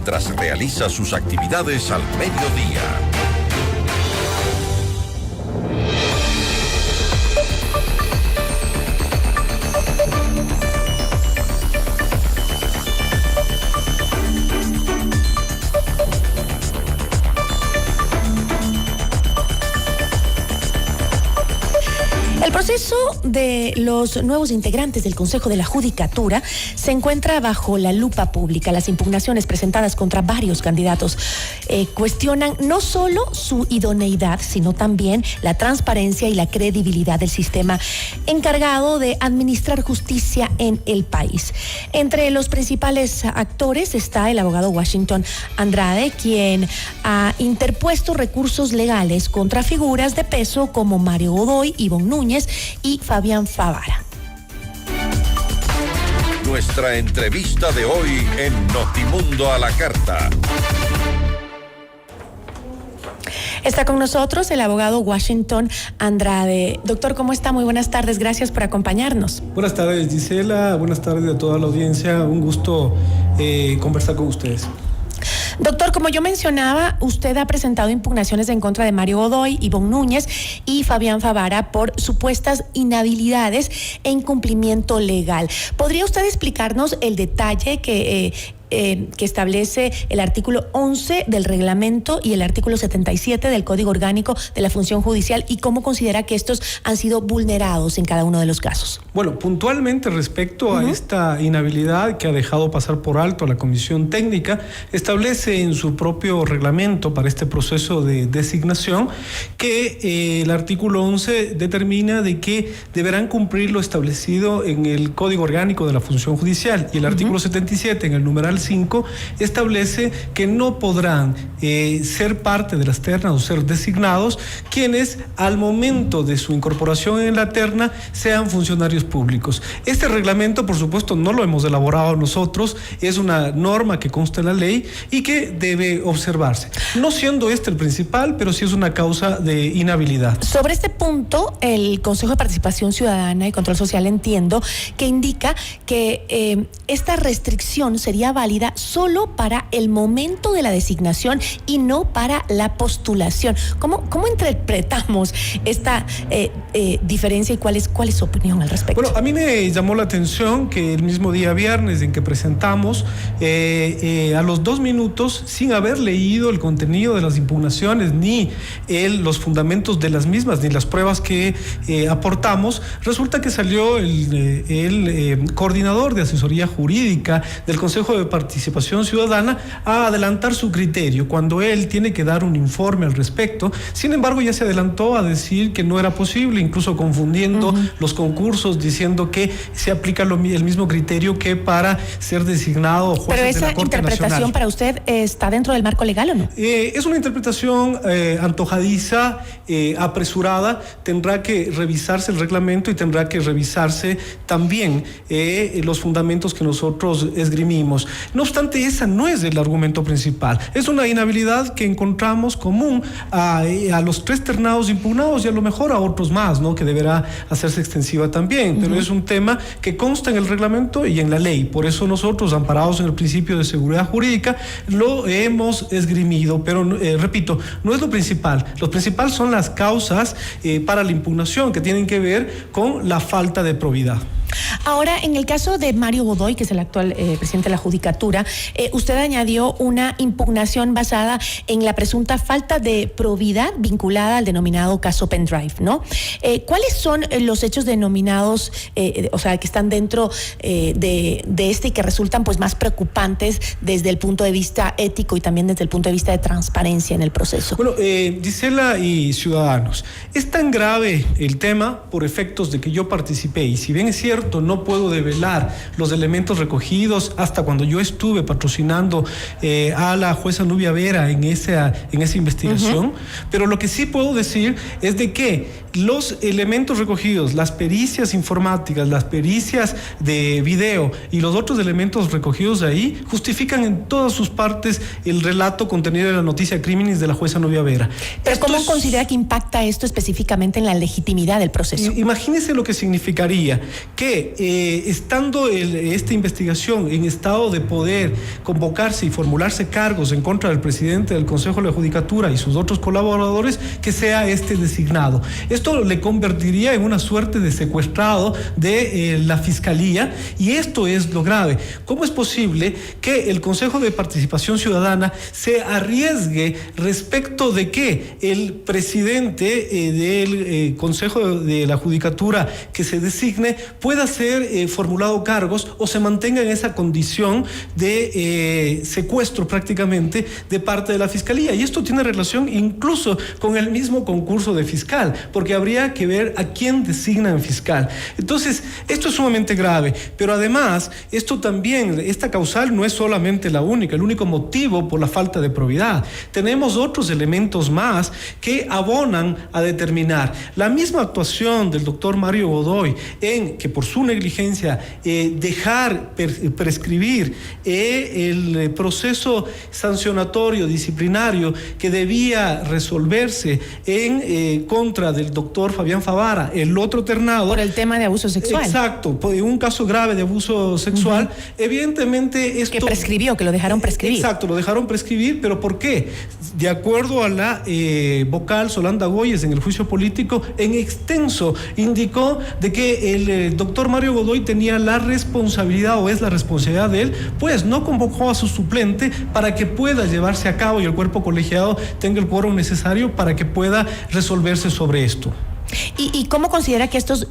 mientras realiza sus actividades al mediodía. El proceso de los nuevos integrantes del Consejo de la Judicatura se encuentra bajo la lupa pública. Las impugnaciones presentadas contra varios candidatos cuestionan no solo su idoneidad, sino también la transparencia y la credibilidad del sistema encargado de administrar justicia en el país. Entre los principales actores está el abogado Washington Andrade, quien ha interpuesto recursos legales contra figuras de peso como Mario Godoy, Ivonne Núñez y Fabián Favara. Nuestra entrevista de hoy en Notimundo a la Carta. Está con nosotros el abogado Washington Andrade. Doctor, ¿cómo está? Muy buenas tardes. Gracias por acompañarnos. Buenas tardes, Gisela. Buenas tardes a toda la audiencia. Un gusto conversar con ustedes. Doctor, como yo mencionaba, usted ha presentado impugnaciones en contra de Mario Godoy, Ivonne Núñez y Fabián Favara por supuestas inhabilidades e incumplimiento legal. ¿Podría usted explicarnos el detalle que establece el artículo 11 del reglamento y el artículo 77 del Código Orgánico de la Función Judicial y cómo considera que estos han sido vulnerados en cada uno de los casos? Bueno, puntualmente respecto a esta inhabilidad que ha dejado pasar por alto a la Comisión Técnica, establece en su propio reglamento para este proceso de designación que el artículo 11 determina de que deberán cumplir lo establecido en el Código Orgánico de la Función Judicial, y el artículo 77 en el numeral 5 establece que no podrán ser parte de las ternas o ser designados quienes al momento de su incorporación en la terna sean funcionarios públicos. Este reglamento, por supuesto, no lo hemos elaborado nosotros, es una norma que consta en la ley y que debe observarse. No siendo este el principal, pero sí es una causa de inhabilidad. Sobre este punto, el Consejo de Participación Ciudadana y Control Social entiendo que indica que esta restricción sería válida solo para el momento de la designación y no para la postulación. ¿Cómo interpretamos esta diferencia y cuál es su opinión al respecto? Bueno, a mí me llamó la atención que el mismo día viernes en que presentamos, a los 2 minutos, sin haber leído el contenido de las impugnaciones, ni los fundamentos de las mismas, ni las pruebas que aportamos, resulta que salió el coordinador de asesoría jurídica del Consejo de Participación Ciudadana a adelantar su criterio cuando él tiene que dar un informe al respecto. Sin embargo, ya se adelantó a decir que no era posible, incluso confundiendo los concursos, diciendo que se aplica el mismo criterio que para ser designado juez de la Corte Nacional. ¿Pero esa interpretación para usted está dentro del marco legal o no? Es una interpretación antojadiza, apresurada. Tendrá que revisarse el reglamento y tendrá que revisarse también los fundamentos que nosotros esgrimimos. No obstante, esa no es el argumento principal. Es una inhabilidad que encontramos común a los 3 ternados impugnados y a lo mejor a otros más, ¿no?, que deberá hacerse extensiva también. Pero es un tema que consta en el reglamento y en la ley. Por eso nosotros, amparados en el principio de seguridad jurídica, lo hemos esgrimido. Pero, repito, no es lo principal. Lo principal son las causas para la impugnación, que tienen que ver con la falta de probidad. Ahora, en el caso de Mario Godoy, que es el actual presidente de la Judicatura, usted añadió una impugnación basada en la presunta falta de probidad vinculada al denominado caso Pendrive, ¿no? ¿Cuáles son los hechos denominados, o sea, que están dentro de este y que resultan pues más preocupantes desde el punto de vista ético y también desde el punto de vista de transparencia en el proceso? Bueno, Gisela y ciudadanos, es tan grave el tema por efectos de que yo participé, y si bien es cierto, no puedo develar los elementos recogidos hasta cuando yo estuve patrocinando a la jueza Nubia Vera en esa investigación, pero lo que sí puedo decir es de que los elementos recogidos, las pericias informáticas, las pericias de video y los otros elementos recogidos de ahí justifican en todas sus partes el relato contenido en la noticia criminis de la jueza Novia Vera. Pero ¿cómo considera que impacta esto específicamente en la legitimidad del proceso? Imagínese lo que significaría que estando esta investigación en estado de poder convocarse y formularse cargos en contra del presidente del Consejo de la Judicatura y sus otros colaboradores, que sea designado. Esto le convertiría en una suerte de secuestrado de la Fiscalía, y esto es lo grave. ¿Cómo es posible que el Consejo de Participación Ciudadana se arriesgue respecto de que el presidente del Consejo de la Judicatura que se designe pueda ser formulado cargos o se mantenga en esa condición de secuestro prácticamente de parte de la Fiscalía? Y esto tiene relación incluso con el mismo concurso de fiscal, porque habría que ver a quién designan fiscal. Entonces, esto es sumamente grave, pero además, esta causal no es solamente la única, el único motivo por la falta de probidad. Tenemos otros elementos más que abonan a determinar la misma actuación del doctor Mario Godoy en que por su negligencia dejar prescribir el proceso sancionatorio disciplinario que debía resolverse en contra del doctor Fabián Favara, el otro ternado. Por el tema de abuso sexual. Exacto, por un caso grave de abuso sexual. Evidentemente esto... Que prescribió, que lo dejaron prescribir. Exacto, lo dejaron prescribir, pero ¿por qué? De acuerdo a la vocal Solanda Goyes en el juicio político, en extenso indicó de que el doctor Mario Godoy tenía la responsabilidad, o es la responsabilidad de él, pues no convocó a su suplente para que pueda llevarse a cabo y el cuerpo colegiado tenga el quórum necesario para que pueda resolverse sobre esto. ¿Y cómo considera que estos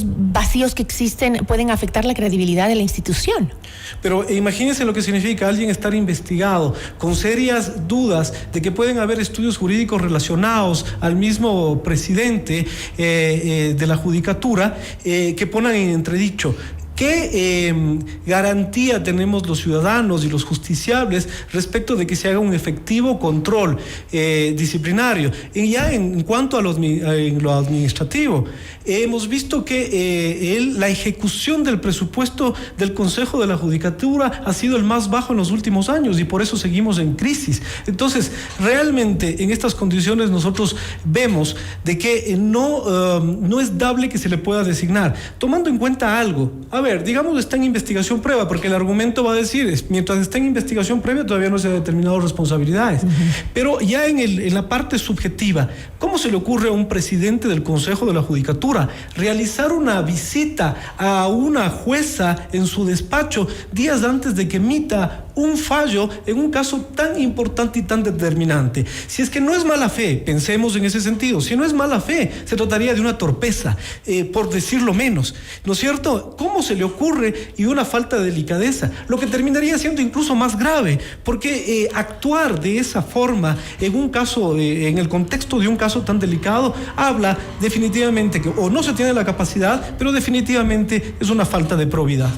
vacíos que existen pueden afectar la credibilidad de la institución? Pero imagínense lo que significa alguien estar investigado con serias dudas de que pueden haber estudios jurídicos relacionados al mismo presidente de la Judicatura que pongan en entredicho. ¿Qué garantía tenemos los ciudadanos y los justiciables respecto de que se haga un efectivo control disciplinario? Y ya en cuanto a lo administrativo, hemos visto que la ejecución del presupuesto del Consejo de la Judicatura ha sido el más bajo en los últimos años y por eso seguimos en crisis. Entonces, realmente en estas condiciones nosotros vemos de que no es dable que se le pueda designar, tomando en cuenta algo. A ver, digamos está en investigación previa, porque el argumento va a decir, mientras está en investigación previa todavía no se han determinado responsabilidades. Pero ya en la parte subjetiva, ¿cómo se le ocurre a un presidente del Consejo de la Judicatura realizar una visita a una jueza en su despacho días antes de que emita un fallo en un caso tan importante y tan determinante? Si es que no es mala fe, pensemos en ese sentido, si no es mala fe, se trataría de una torpeza, por decirlo menos, ¿no es cierto? ¿Cómo se le ocurre? Y una falta de delicadeza, lo que terminaría siendo incluso más grave, porque actuar de esa forma en un caso, en el contexto de un caso tan delicado, habla definitivamente que o no se tiene la capacidad, pero definitivamente es una falta de probidad.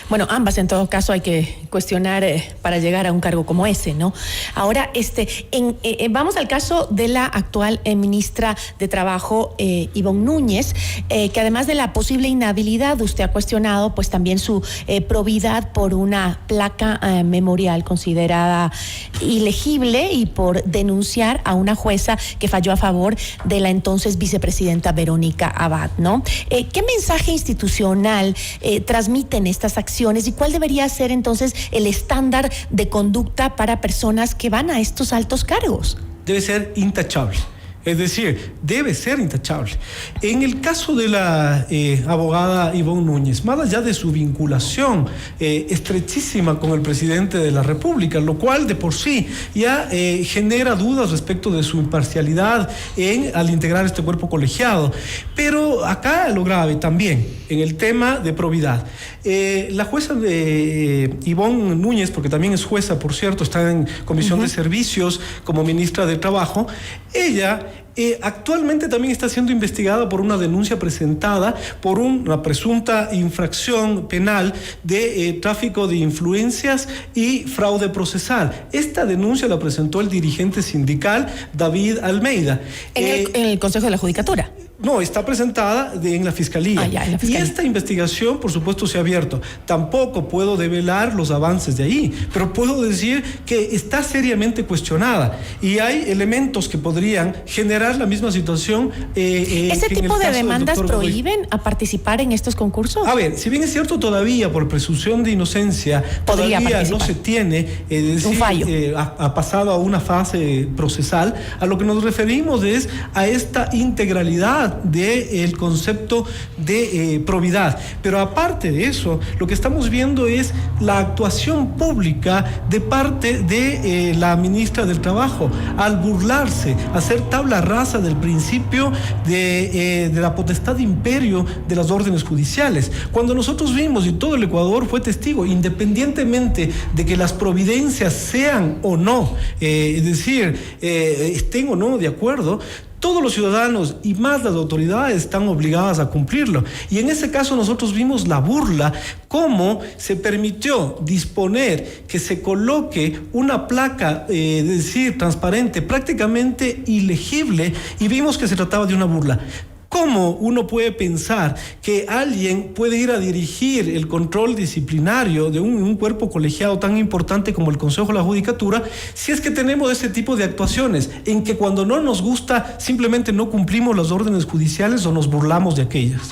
Bueno, ambas en todo caso hay que cuestionar para llegar a un cargo como ese, ¿no? Ahora, vamos al caso de la actual ministra de Trabajo, Ivonne Núñez, que además de la posible inhabilidad, usted ha cuestionado pues también su probidad por una placa memorial considerada ilegible y por denunciar a una jueza que falló a favor de la entonces vicepresidenta Verónica Abad, ¿no? ¿Qué mensaje institucional transmiten estas acciones y cuál debería ser entonces el estándar de conducta para personas que van a estos altos cargos? Debe ser intachable. Es decir, debe ser intachable. En el caso de la abogada Ivonne Núñez, más allá de su vinculación estrechísima con el presidente de la República, lo cual de por sí ya genera dudas respecto de su imparcialidad al integrar este cuerpo colegiado. Pero acá lo grave también, en el tema de probidad. La jueza de Ivonne Núñez, porque también es jueza, por cierto, está en Comisión de Servicios como ministra de Trabajo, ella actualmente también está siendo investigada por una denuncia presentada por una presunta infracción penal de tráfico de influencias y fraude procesal. Esta denuncia la presentó el dirigente sindical David Almeida. En el Consejo de la Judicatura. No, está presentada en la Fiscalía. En la Fiscalía. Y esta investigación, por supuesto, se ha abierto. Tampoco puedo develar los avances de ahí, pero puedo decir que está seriamente cuestionada y hay elementos que podrían generar la misma situación. ¿Ese tipo de demandas prohíben a participar en estos concursos? A ver, si bien es cierto, todavía por presunción de inocencia, todavía no se tiene, un fallo. Ha pasado a una fase procesal. A lo que nos referimos es a esta integralidad del concepto de probidad. Pero aparte de eso, lo que estamos viendo es la actuación pública de parte de la ministra del Trabajo al burlarse, hacer tabla rasa del principio de la potestad de imperio de las órdenes judiciales. Cuando nosotros vimos, y todo el Ecuador fue testigo, independientemente de que las providencias sean o no, es decir, estén o no de acuerdo, todos los ciudadanos y más las autoridades están obligadas a cumplirlo. Y en ese caso nosotros vimos la burla, cómo se permitió disponer que se coloque una placa, es decir, transparente, prácticamente ilegible, y vimos que se trataba de una burla. ¿Cómo uno puede pensar que alguien puede ir a dirigir el control disciplinario de un cuerpo colegiado tan importante como el Consejo de la Judicatura si es que tenemos ese tipo de actuaciones en que cuando no nos gusta simplemente no cumplimos las órdenes judiciales o nos burlamos de aquellas?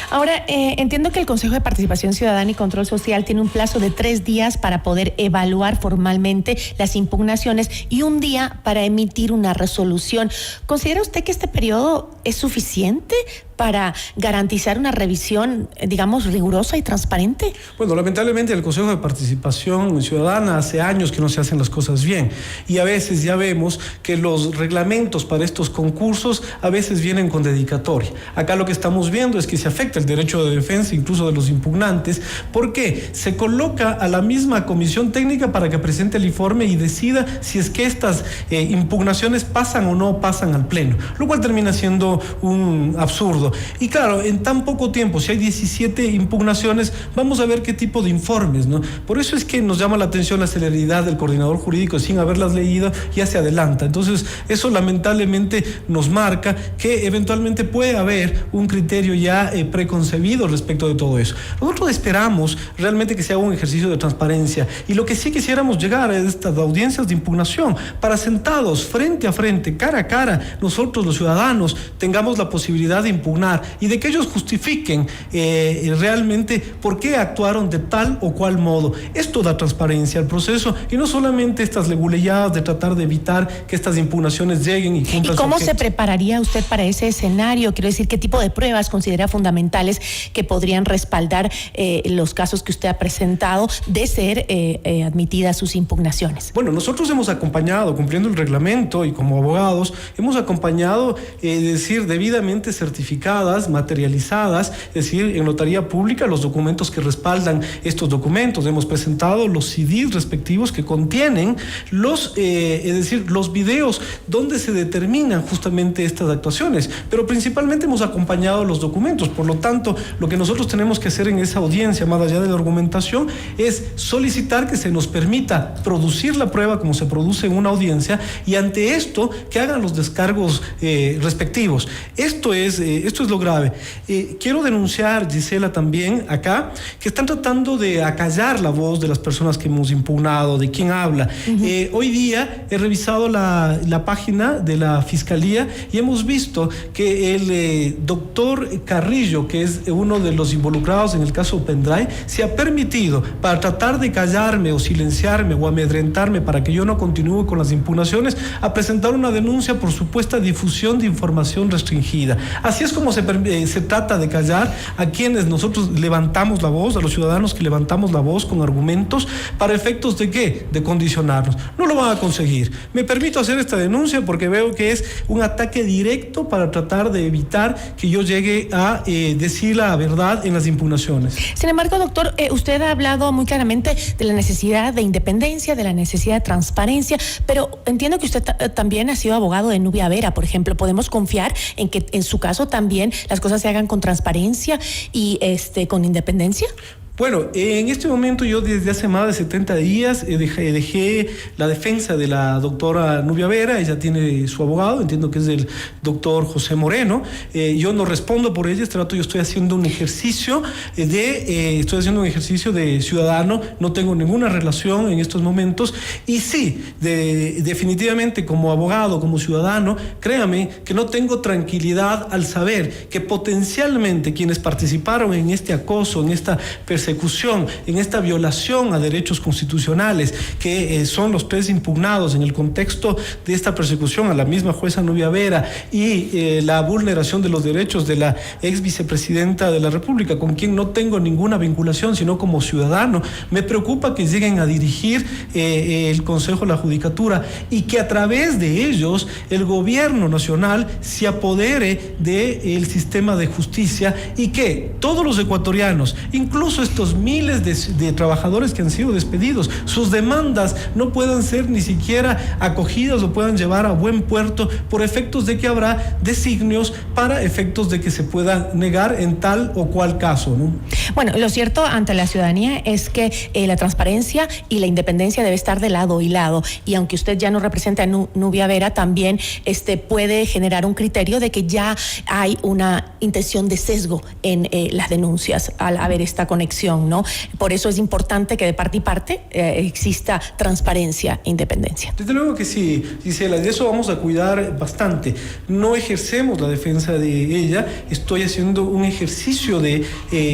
Ahora, entiendo que el Consejo de Participación Ciudadana y Control Social tiene un plazo de 3 días para poder evaluar formalmente las impugnaciones y 1 día para emitir una resolución. ¿Considera usted que este periodo es suficiente para garantizar una revisión, digamos, rigurosa y transparente? Bueno, lamentablemente el Consejo de Participación Ciudadana hace años que no se hacen las cosas bien y a veces ya vemos que los reglamentos para estos concursos a veces vienen con dedicatoria. Acá lo que estamos viendo es que se afecta el derecho de defensa incluso de los impugnantes porque se coloca a la misma comisión técnica para que presente el informe y decida si es que estas impugnaciones pasan o no pasan al pleno, lo cual termina siendo un absurdo. Y claro, en tan poco tiempo, si hay 17 impugnaciones, vamos a ver qué tipo de informes, ¿no? Por eso es que nos llama la atención la celeridad del coordinador jurídico, sin haberlas leído, ya se adelanta. Entonces, eso lamentablemente nos marca que eventualmente puede haber un criterio ya preconcebido respecto de todo eso. Nosotros esperamos realmente que se haga un ejercicio de transparencia y lo que sí quisiéramos llegar a estas audiencias de impugnación para sentados frente a frente, cara a cara, nosotros los ciudadanos tengamos la posibilidad de impugnar y de que ellos justifiquen realmente por qué actuaron de tal o cual modo. Esto da transparencia al proceso y no solamente estas leguleyadas de tratar de evitar que estas impugnaciones lleguen y cumplan. ¿Y cómo se prepararía usted para ese escenario? Quiero decir, ¿qué tipo de pruebas considera fundamentales que podrían respaldar los casos que usted ha presentado de ser admitidas sus impugnaciones? Bueno, nosotros hemos acompañado, cumpliendo el reglamento y como abogados, hemos acompañado, decir, debidamente certificadas, materializadas, es decir, en notaría pública, los documentos que respaldan estos documentos. Hemos presentado los CDs respectivos que contienen los videos donde se determinan justamente estas actuaciones, pero principalmente hemos acompañado los documentos. Por lo tanto, lo que nosotros tenemos que hacer en esa audiencia, más allá de la argumentación, es solicitar que se nos permita producir la prueba como se produce en una audiencia y ante esto que hagan los descargos respectivos. Esto es lo grave. Quiero denunciar, Gisela, también acá, que están tratando de acallar la voz de las personas que hemos impugnado, de quién habla. Hoy día he revisado la página de la Fiscalía y hemos visto que el doctor Carrillo, que es uno de los involucrados en el caso Pendrive, se ha permitido, para tratar de callarme o silenciarme o amedrentarme para que yo no continúe con las impugnaciones, a presentar una denuncia por supuesta difusión de información restringida. Así es como se trata de callar a quienes nosotros levantamos la voz, a los ciudadanos que levantamos la voz con argumentos para efectos de ¿qué? De condicionarnos. No lo van a conseguir. Me permito hacer esta denuncia porque veo que es un ataque directo para tratar de evitar que yo llegue a decir la verdad en las impugnaciones. Sin embargo, doctor, usted ha hablado muy claramente de la necesidad de independencia, de la necesidad de transparencia, pero entiendo que usted también ha sido abogado de Nubia Vera, por ejemplo. ¿Podemos confiar en que en su caso también las cosas se hagan con transparencia y con independencia? Bueno, en este momento yo desde hace más de 70 días dejé la defensa de la doctora Nubia Vera. Ella tiene su abogado, entiendo que es el doctor José Moreno. Yo no respondo por ella, yo estoy haciendo un ejercicio de ciudadano, no tengo ninguna relación en estos momentos. Y sí, definitivamente como abogado, como ciudadano, créame que no tengo tranquilidad al saber que potencialmente quienes participaron en este acoso, en esta persecución, en esta violación a derechos constitucionales, que son los tres impugnados en el contexto de esta persecución a la misma jueza Nubia Vera y la vulneración de los derechos de la ex vicepresidenta de la República, con quien no tengo ninguna vinculación, sino como ciudadano. Me preocupa que lleguen a dirigir el Consejo de la Judicatura y que a través de ellos el gobierno nacional se apodere del sistema de justicia y que todos los ecuatorianos, incluso estos miles de trabajadores que han sido despedidos, sus demandas no puedan ser ni siquiera acogidas o puedan llevar a buen puerto por efectos de que habrá designios para efectos de que se pueda negar en tal o cual caso, ¿no? Bueno, lo cierto ante la ciudadanía es que la transparencia y la independencia debe estar de lado y lado, y aunque usted ya no representa a Nubia Vera, también puede generar un criterio de que ya hay una intención de sesgo en las denuncias al haber esta conexión, ¿no? Por eso es importante que de parte y parte exista transparencia e independencia. Desde luego que sí, Gisela, de eso vamos a cuidar bastante. No ejercemos la defensa de ella, estoy haciendo un ejercicio de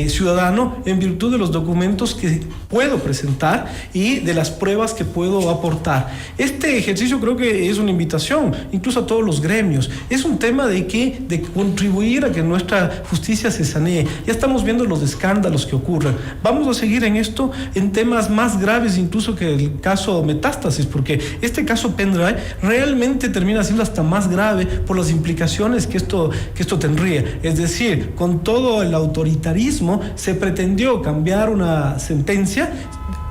ciudadano en virtud de los documentos que puedo presentar y de las pruebas que puedo aportar. Este ejercicio creo que es una invitación, incluso a todos los gremios. Es un tema de contribuir a que nuestra justicia se sanee. Ya estamos viendo los escándalos que ocurren. Vamos a seguir en esto en temas más graves incluso que el caso Metástasis, porque este caso Pendrive realmente termina siendo hasta más grave por las implicaciones que esto tendría. Es decir, con todo el autoritarismo se pretendió cambiar una sentencia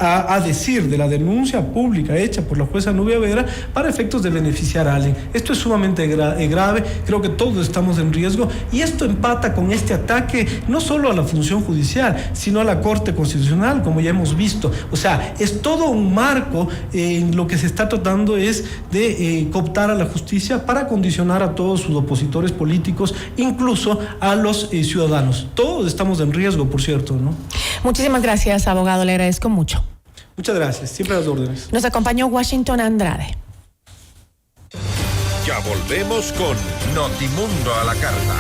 a decir de la denuncia pública hecha por la jueza Nubia Vera para efectos de beneficiar a alguien. Esto es sumamente grave, creo que todos estamos en riesgo y esto empata con este ataque no solo a la función judicial, sino a la Corte Constitucional, como ya hemos visto. O sea, es todo un marco en lo que se está tratando es de cooptar a la justicia para condicionar a todos sus opositores políticos, incluso a los ciudadanos. Todos estamos en riesgo, por cierto, ¿no? Muchísimas gracias, abogado, le agradezco mucho. Muchas gracias, siempre a las órdenes. Nos acompañó Washington Andrade. Ya volvemos con Notimundo a la carta.